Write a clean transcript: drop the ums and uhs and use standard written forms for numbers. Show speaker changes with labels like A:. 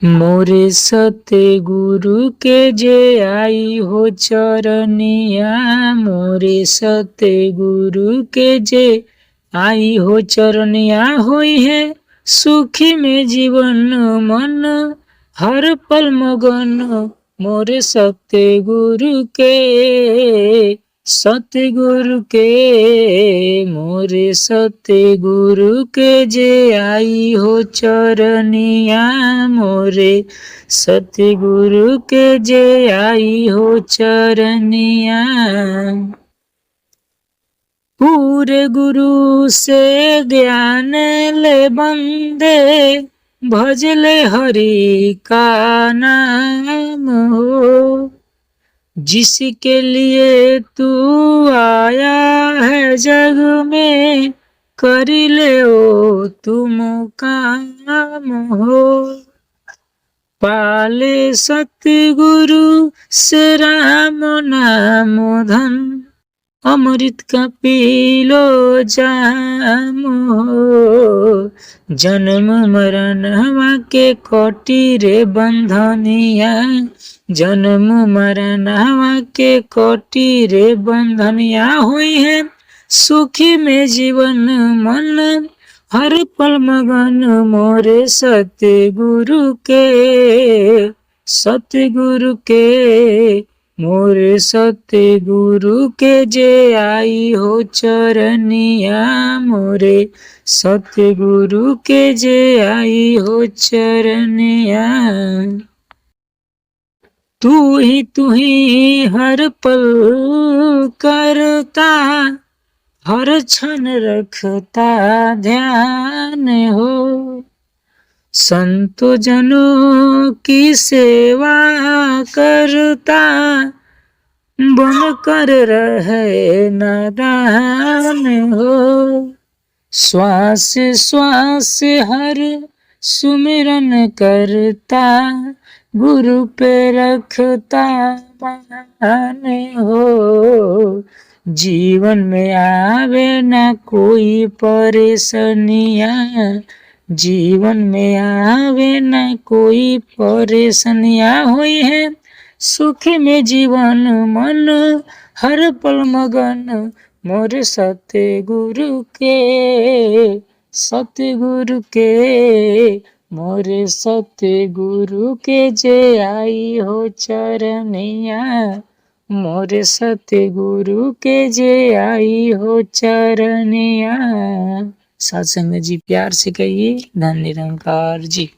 A: मोरे सतगुरु के जे आई हो चरनिया, मोरे सतगुरु के जे आई हो चरनिया, होई है सुखी में जीवन मन हर पल मगन। मोरे सतगुरु के, सतगुरु के, मोरे सतगुरु के जे आई हो चरनिया, मोरे सतगुरु के जे आई हो चरनिया। पूरे गुरु से ज्ञान ले बंदे, भजले हरि का नाम हो। जिसके लिए तू आया है जग में, कर ले ओ तुम काम हो। पाले सतगुरु से राम नाम धन, अमृत का पी लो जाम हो। जन्म मरण हवा के कोटि रे बंधनिया, जन्म मरण हवा के कोटि रे बंधनिया, हुई है सुखी में जीवन मन हर पल मगन। मोरे सतगुरु के, सतगुरु के, मोरे सतगुरु के जे आई हो चरनिया, मोरे सतगुरु के जे आई हो चरनिया। तू ही हर पल करता, हर क्षण रखता ध्यान हो। संतो जनों की सेवा करता, बन कर रहे नादान हो। श्वास श्वास हर सुमिरन करता, गुरु पे रखता मान हो। जीवन में आवे ना कोई परेशानिया, जीवन में आवे ना कोई परेशानिया, हुई है सुखी में जीवन मन हर पल मगन। मोरे सतगुरु के, सतगुरु के, मोरे सतगुरु के जे आई हो चरनिया, मोरे सतगुरु के जे आई हो चरनिया। सत्संग जी प्यार से कहिए, धन निरंकार जी।